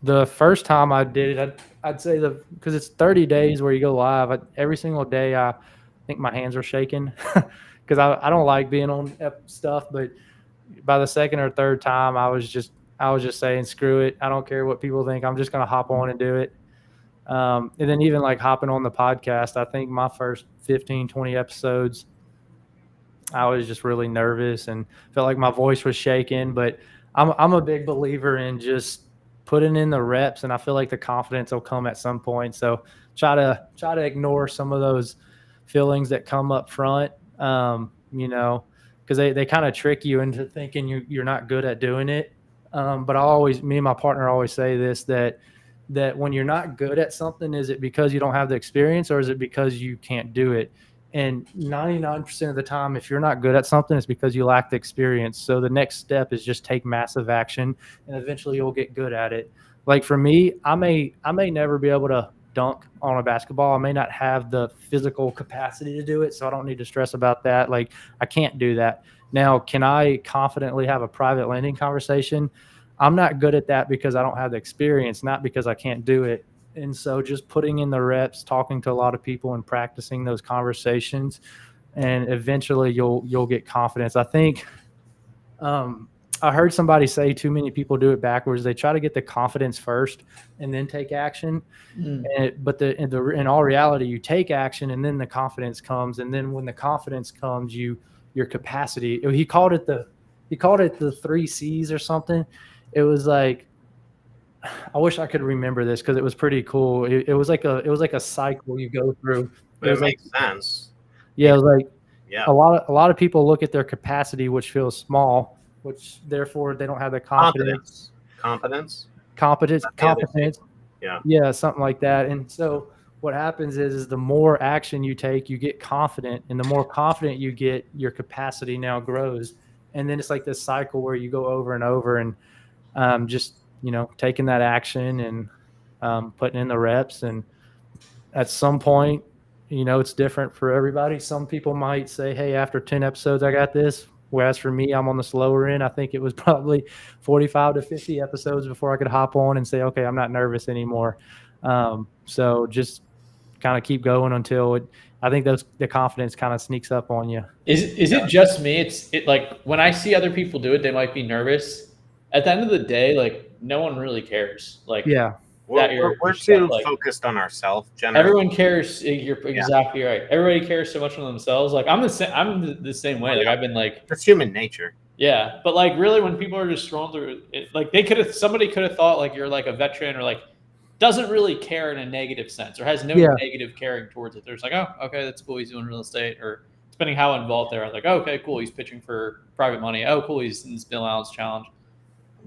The first time I did it, I'd say because it's 30 days where you go live. Every single day, I think my hands were shaking because I don't like being on stuff. But by the second or third time, I was just saying, screw it. I don't care what people think. I'm just going to hop on and do it. And then even like hopping on the podcast, I think my first 15, 20 episodes, I was just really nervous and felt like my voice was shaking. But I'm a big believer in just putting in the reps, and I feel like the confidence will come at some point. So try to ignore some of those feelings that come up front, because they kind of trick you into thinking you're not good at doing it. But me and my partner always say this, that when you're not good at something, is it because you don't have the experience, or is it because you can't do it? And 99% of the time, if you're not good at something, it's because you lack the experience. So the next step is just take massive action, and eventually you'll get good at it. Like for me, I may never be able to dunk on a basketball. I may not have the physical capacity to do it, so I don't need to stress about that. Like I can't do that. Now, can I confidently have a private lending conversation? I'm not good at that because I don't have the experience, not because I can't do it. And so just putting in the reps, talking to a lot of people and practicing those conversations, and eventually you'll get confidence. I think I heard somebody say too many people do it backwards. They try to get the confidence first and then take action. But in all reality, you take action and then the confidence comes. And then when the confidence comes, your capacity. He called it the 3 C's or something. It was like, I wish I could remember this because it was pretty cool. It was like a cycle you go through. It makes sense. Yeah, it was like Yeah. a lot of people look at their capacity, which feels small, which therefore they don't have the confidence. Competence. Yeah, something like that. And so what happens is the more action you take, you get confident, and the more confident you get, your capacity now grows. And then it's like this cycle where you go over and over, and just taking that action and putting in the reps. And at some point, it's different for everybody. Some people might say, hey, after 10 episodes, I got this. Whereas for me, I'm on the slower end. I think it was probably 45 to 50 episodes before I could hop on and say, okay, I'm not nervous anymore. So just kind of keep going until I think the confidence kind of sneaks up on you. Is it just me? It like when I see other people do it, they might be nervous. At the end of the day, like no one really cares. Like yeah. We're too focused on ourselves. Everyone cares. You're exactly right. Everybody cares so much on themselves. Like I'm the same way. Like I've been like, it's human nature. Yeah, but like really, when people are just scrolling through it, like somebody could have thought like you're like a veteran or like doesn't really care in a negative sense or has no negative caring towards it. They're just like, oh, okay, that's cool. He's doing real estate, or depending how involved they are, like, oh, okay, cool. He's pitching for private money. Oh, cool. He's in this Bill Allen's challenge.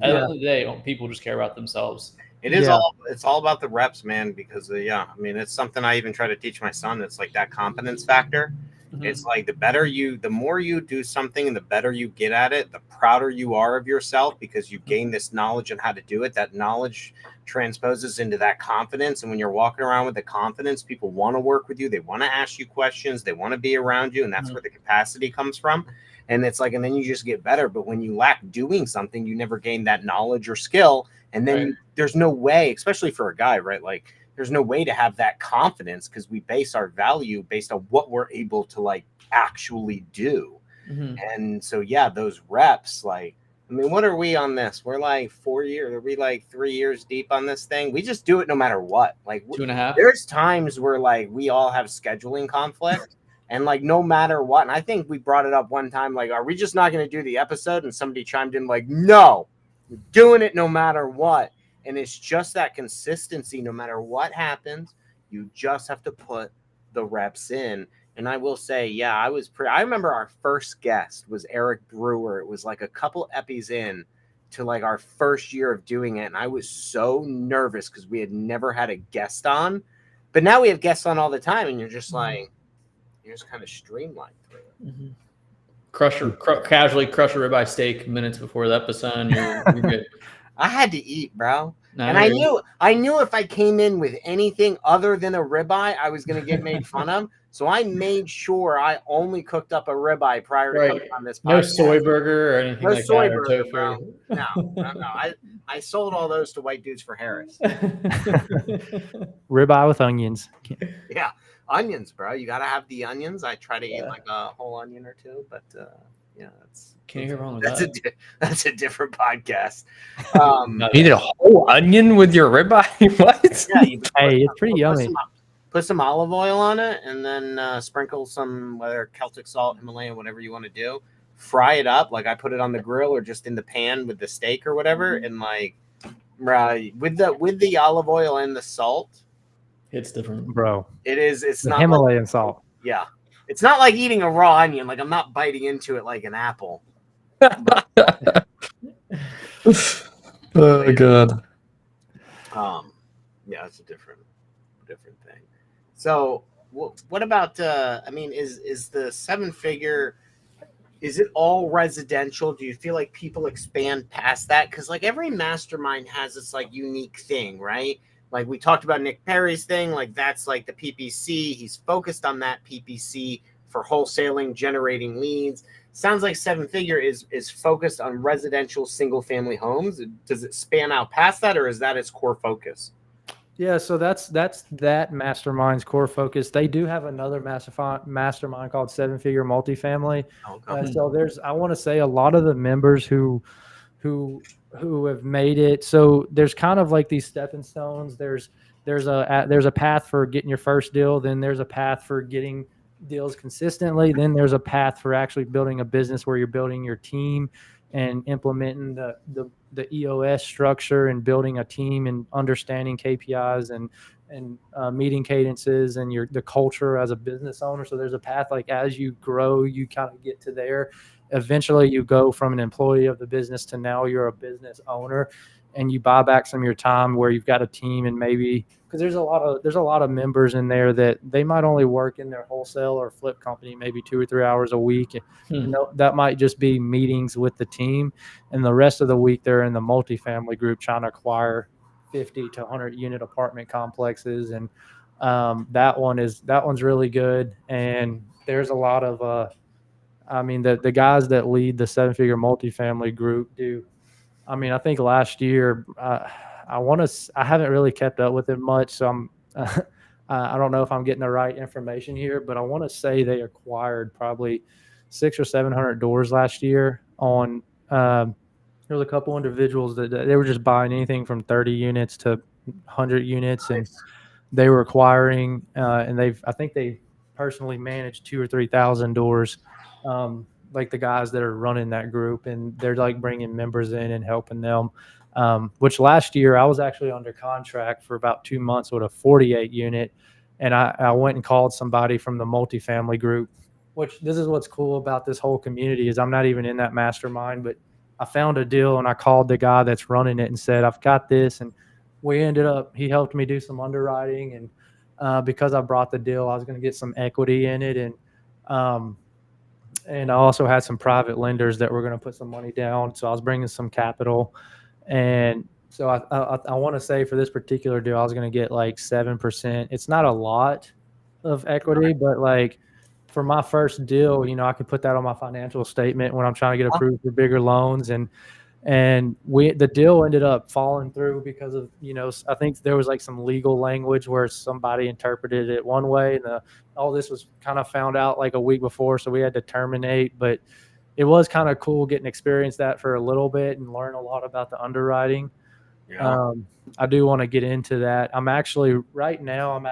At the end of the day, people just care about themselves. It's all about the reps, man, because I mean, it's something I even try to teach my son. It's like that confidence factor. Mm-hmm. It's like the more you do something and the better you get at it, the prouder you are of yourself because you gain this knowledge on how to do it. That knowledge transposes into that confidence. And when you're walking around with the confidence, people want to work with you. They want to ask you questions. They want to be around you. And that's where the capacity comes from. And it's like, and then you just get better. But when you lack doing something, you never gain that knowledge or skill. And then there's no way, especially for a guy, right? Like there's no way to have that confidence because we base our value based on what we're able to like actually do. And so, yeah, those reps, like, I mean, what are we on this? We're like 4 years. Are we like 3 years deep on this thing? We just do it no matter what. Like 2.5. There's times where like we all have scheduling conflict, and like no matter what. And I think we brought it up one time. Like, are we just not going to do the episode? And somebody chimed in like, no, we're doing it no matter what. And it's just that consistency. No matter what happens, you just have to put the reps in. And I will say, yeah, I remember our first guest was Eric Brewer. It was like a couple epis in to like our first year of doing it. And I was so nervous because we had never had a guest on. But now we have guests on all the time. And you're just like, you're just kind of streamlined through it. Casually crush a ribeye steak minutes before the episode. You're good. I had to eat, bro. And I knew if I came in with anything other than a ribeye, I was going to get made fun of. So I made sure I only cooked up a ribeye prior to coming on this podcast. No soy burger or anything like soy that. Burger, bro. No. I sold all those to white dudes for Harris. Ribeye with onions. Yeah, onions, bro. You got to have the onions. I try to eat like a whole onion or two, but yeah, can't hear wrong with that. That's a different podcast. You need a whole onion with your ribeye? What? Yeah, it's pretty yummy. Put some olive oil on it, and then sprinkle some whether Celtic salt, Himalayan, whatever you want to do. Fry it up, like I put it on the grill or just in the pan with the steak or whatever, and like with the olive oil and the salt. It's different, bro. It's not Himalayan salt. Yeah, it's not like eating a raw onion. Like I'm not biting into it like an apple. Oh god. Yeah, it's a different thing. So what about I mean, is the 7-figure, is it all residential? Do you feel like people expand past that? Because like every mastermind has its like unique thing, right? Like we talked about Nick Perry's thing, like that's like the PPC. He's focused on that PPC for wholesaling, generating leads. Sounds like 7-figure is focused on residential single family homes. Does it span out past that, or is that its core focus? Yeah, so that's that mastermind's core focus. They do have another mastermind called 7-figure multifamily. So I want to say a lot of the members who have made it. So there's kind of like these stepping stones. There's a path for getting your first deal. Then there's a path for getting deals consistently. Then there's a path for actually building a business where you're building your team and implementing the EOS structure and building a team and understanding KPIs and meeting cadences and the culture as a business owner. So there's a path, like as you grow, you kind of get to there. Eventually you go from an employee of the business to now you're a business owner, and you buy back some of your time where you've got a team, and maybe because there's a lot of members in there that they might only work in their wholesale or flip company maybe 2 or 3 hours a week. That might just be meetings with the team, and the rest of the week they're in the multifamily group trying to acquire 50 to 100 unit apartment complexes. And that one's really good. And there's a lot of the guys that lead the 7-figure multifamily group do. I mean, I think last year, I haven't really kept up with it much, so I don't know if I'm getting the right information here, but I want to say they acquired probably 600 or 700 doors last year. There was a couple individuals that they were just buying anything from 30 units to 100 units, and they were acquiring, and I think they personally managed 2,000 or 3,000 doors. Like the guys that are running that group, and they're like bringing members in and helping them. Which last year I was actually under contract for about 2 months with a 48 unit. And I went and called somebody from the multifamily group, which this is what's cool about this whole community is I'm not even in that mastermind, but I found a deal and I called the guy that's running it and said, I've got this. And he helped me do some underwriting. And because I brought the deal, I was going to get some equity in it. And I also had some private lenders that were going to put some money down. So I was bringing some capital. And so I want to say for this particular deal, I was going to get like 7%. It's not a lot of equity, but like for my first deal, I could put that on my financial statement when I'm trying to get approved for bigger loans. And And the deal ended up falling through because of, I think there was like some legal language where somebody interpreted it one way, and all this was kind of found out like a week before, so we had to terminate. But it was kind of cool getting experience that for a little bit and learn a lot about the underwriting. Yeah. I do want to get into that. Right now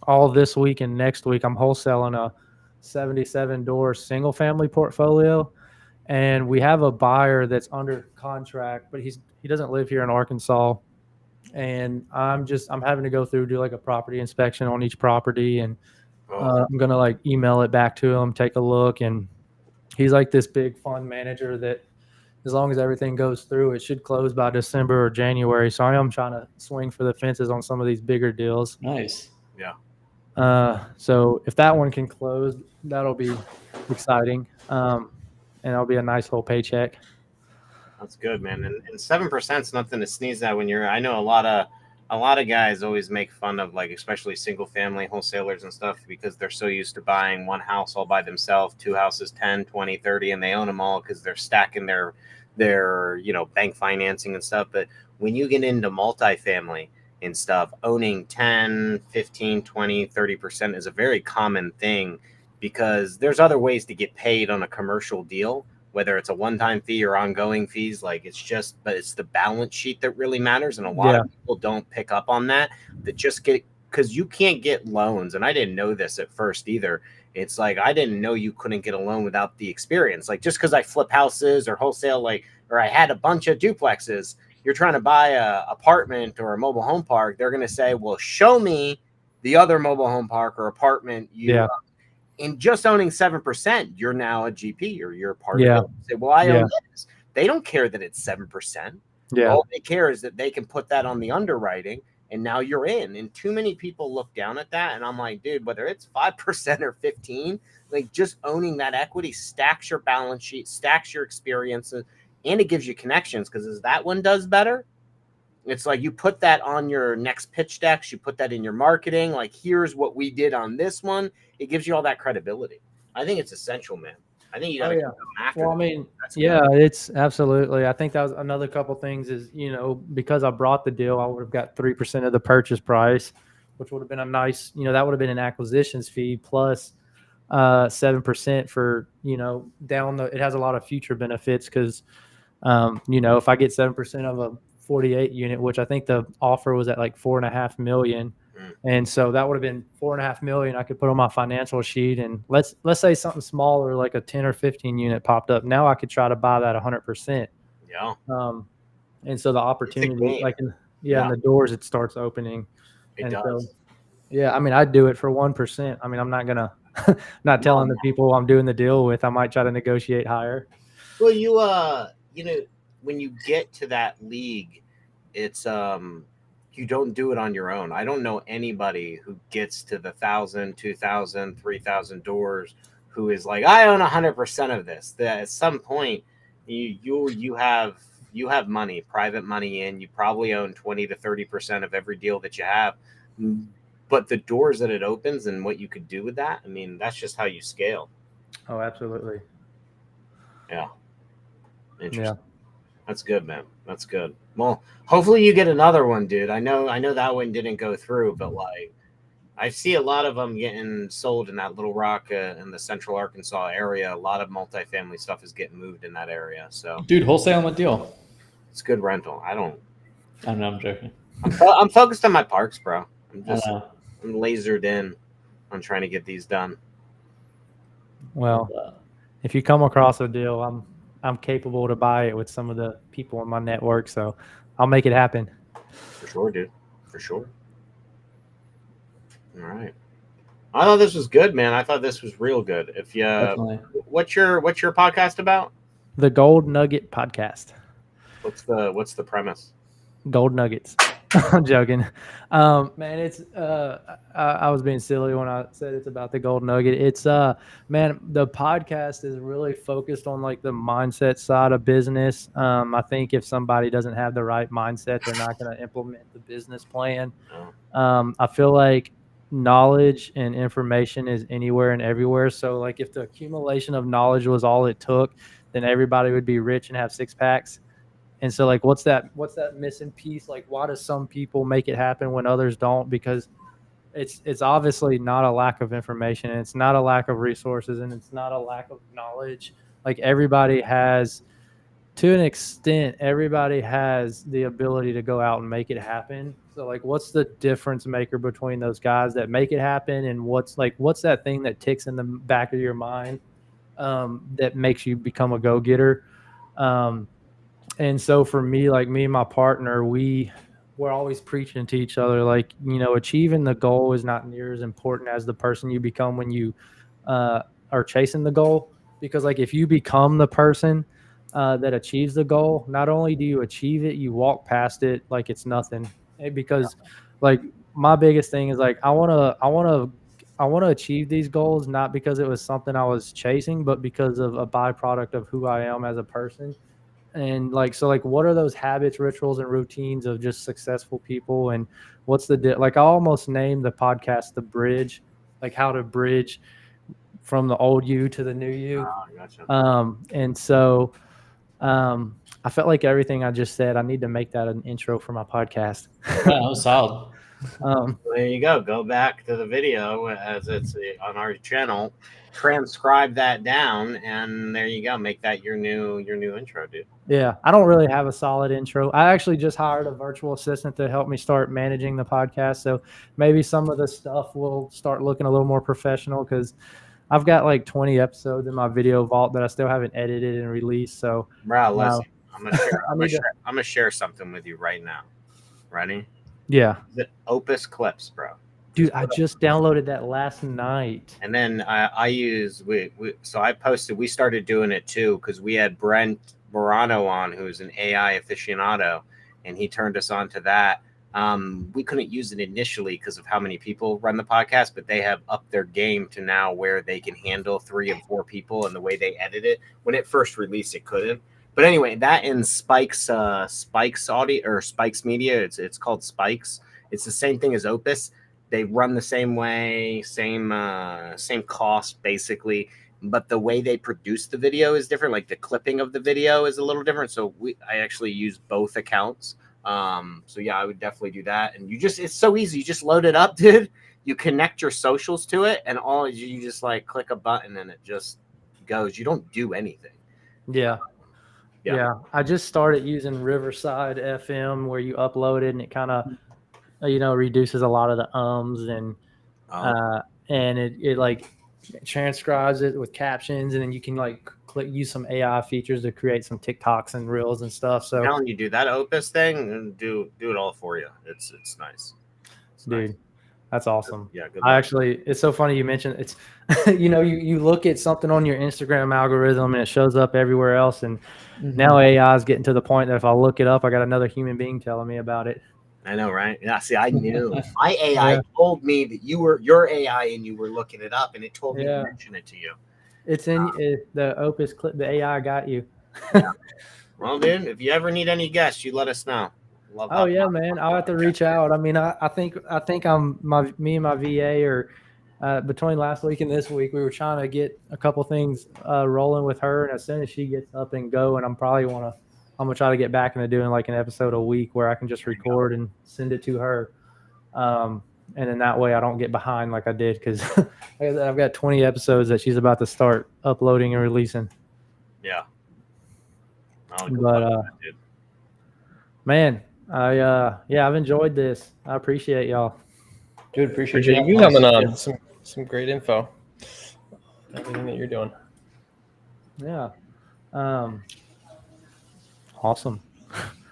all this week and next week I'm wholesaling a 77 door single family portfolio. And we have a buyer that's under contract, but he doesn't live here in Arkansas. And I'm having to go through, do like a property inspection on each property. And I'm going to like email it back to him, take a look. And he's like this big fund manager that as long as everything goes through, it should close by December or January. So I am trying to swing for the fences on some of these bigger deals. Nice. Yeah. So if that one can close, that'll be exciting. And it'll be a nice little paycheck. That's good, man. And 7% is nothing to sneeze at when I know a lot of guys always make fun of, like, especially single family wholesalers and stuff, because they're so used to buying one house all by themselves, two houses, 10, 20, 30, and they own them all because they're stacking their bank financing and stuff. But when you get into multifamily and stuff, owning 10, 15, 20, 30% is a very common thing, because there's other ways to get paid on a commercial deal, whether it's a one-time fee or ongoing fees. Like, but it's the balance sheet that really matters. And a lot of people don't pick up on that just because you can't get loans. And I didn't know this at first either. It's like, I didn't know you couldn't get a loan without the experience. Like, just because I flip houses or wholesale, or I had a bunch of duplexes, you're trying to buy a apartment or a mobile home park. They're going to say, well, show me the other mobile home park or apartment in just owning 7%, you're now a GP or you're part of it. Say, well, I own this. They don't care that it's 7%. Yeah. All they care is that they can put that on the underwriting, and now you're in. And too many people look down at that. And I'm like, dude, whether it's 5% or 15, like, just owning that equity stacks your balance sheet, stacks your experiences, and it gives you connections. Because as that one does better, it's like you put that on your next pitch decks, you put that in your marketing. Like, here's what we did on this one. It gives you all that credibility. I think it's essential, man. I think you got to keep going after. Well, I mean, it's absolutely. I think that was another couple things is, because I brought the deal, I would have got 3% of the purchase price, which would have been a nice, that would have been an acquisitions fee plus 7% for, it has a lot of future benefits because, if I get 7% of a 48 unit, which I think the offer was at like $4.5 million. And so that would have been $4.5 million I could put on my financial sheet. And let's say something smaller, like a 10 or 15 unit popped up. Now I could try to buy that 100%. Yeah. And so the opportunity, in the doors, it starts opening. It does. So, I mean, I'd do it for 1%. I mean, I'm not going to, not telling the people I'm doing the deal with, I might try to negotiate higher. Well, when you get to that league, it's, you don't do it on your own. I don't know anybody who gets to the 1,000, 2,000, 3,000 doors who is like, I own 100% of this. That at some point, you have money, private money in. You probably own 20 to 30% of every deal that you have. But the doors that it opens and what you could do with that, I mean, that's just how you scale. Oh, absolutely. Yeah. Interesting. Yeah. That's good, man. That's good. Well, hopefully you get another one, dude. I know that one didn't go through, but like, I see a lot of them getting sold in that Little Rock in the Central Arkansas area. A lot of multifamily stuff is getting moved in that area. So, dude, wholesale what deal? It's good rental. I know. I'm joking. I'm focused on my parks, bro. I'm lasered in on trying to get these done. Well, if you come across a deal, I'm capable to buy it with some of the people in my network, so I'll make it happen. For sure, dude. For sure. All right. I thought this was good, man. I thought this was real good. If you, what's your podcast about? The Gold Nugget Podcast. What's the premise? Gold nuggets. I'm joking. Man, it's I was being silly when I said it's about the gold nugget. It's man, the podcast is really focused on like the mindset side of business. I think if somebody doesn't have the right mindset, they're not going to implement the business plan. I feel like knowledge and information is anywhere and everywhere. So like if the accumulation of knowledge was all it took, then everybody would be rich and have six packs. And so like, what's that missing piece? Like, why do some people make it happen when others don't? Because it's obviously not a lack of information, and it's not a lack of resources, and it's not a lack of knowledge. Like everybody has, to an extent, everybody has the ability to go out and make it happen. So like, what's the difference maker between those guys that make it happen, and what's that thing that ticks in the back of your mind that makes you become a go-getter? And so for me, like me and my partner, we're always preaching to each other, like, you know, achieving the goal is not near as important as the person you become when you are chasing the goal. Because like, if you become the person that achieves the goal, not only do you achieve it, you walk past it like it's nothing. Because like my biggest thing is like, I want to achieve these goals, not because it was something I was chasing, but because of a byproduct of who I am as a person. And like, so like, what are those habits, rituals, and routines of just successful people? And what's like, I almost named the podcast The Bridge, like how to bridge from the old you to the new you. Oh, gotcha. And so I felt like everything I just said, I need to make that an intro for my podcast. Yeah, that was solid. Well, there you go. Go back to the video as it's on our channel, transcribe that down, and there you go. Make that your new intro, dude. Yeah, I don't really have a solid intro. I actually just hired a virtual assistant to help me start managing the podcast. So maybe some of the stuff will start looking a little more professional, because I've got like 20 episodes in my video vault that I still haven't edited and released. So, bro, listen, I'm gonna share something with you right now. Ready? Yeah. The Opus Clips, bro. Dude, I just downloaded that last night. And then I use so I posted. We started doing it too because we had Brent Morano on, who's an AI aficionado, and he turned us on to that. We couldn't use it initially because of how many people run the podcast, but they have upped their game to now where they can handle 3 and 4 people, and the way they edit it. When it first released, it couldn't. But anyway, that in Spikes Audio or Spikes Media, it's called Spikes. It's the same thing as Opus. They run the same way, same cost basically, but the way they produce the video is different. Like the clipping of the video is a little different. So I actually use both accounts. So yeah, I would definitely do that. And it's so easy. You just load it up, dude. You connect your socials to it, and you just like click a button and it just goes. You don't do anything. Yeah. I just started using Riverside FM, where you upload it and it kind of, reduces a lot of the and it like transcribes it with captions, and then you can like use some AI features to create some TikToks and reels and stuff. So I'm telling you, do that Opus thing and do it all for you. It's nice. Dude, that's awesome. Yeah, good I luck. actually, it's so funny you mentioned it's, you look at something on your Instagram algorithm and it shows up everywhere else. And now AI is getting to the point that if I look it up, I got another human being telling me about it. I know, right? Yeah, see, I knew. My AI told me that your AI and you were looking it up, and it told me to mention it to you. It's in the Opus clip. The AI got you. Yeah. Well, dude, if you ever need any guests, you let us know. Oh yeah, man. I'll have to reach out. I mean, I think me and my VA are between last week and this week, we were trying to get a couple things rolling with her, and as soon as she gets up and go, and I'm gonna try to get back into doing like an episode a week where I can just record and send it to her, and then that way I don't get behind like I did, because I've got 20 episodes that she's about to start uploading and releasing. Yeah. But man, I've enjoyed this. I appreciate y'all. Dude, appreciate you coming on. Some great info. Everything that you're doing. Yeah. Awesome.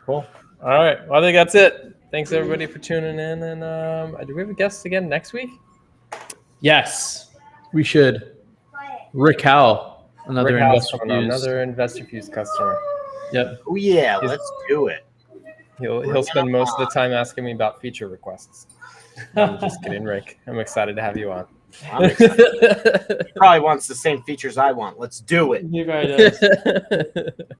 Cool. All right. Well, I think that's it. Thanks everybody for tuning in. And do we have a guest again next week? Yes, we should. Rick Howell, another Investor Fuse customer. Yep. Oh yeah, let's do it. He'll spend most of the time asking me about feature requests. I'm just kidding, Rick. I'm excited to have you on. I'm excited. He probably wants the same features I want. Let's do it. You guys.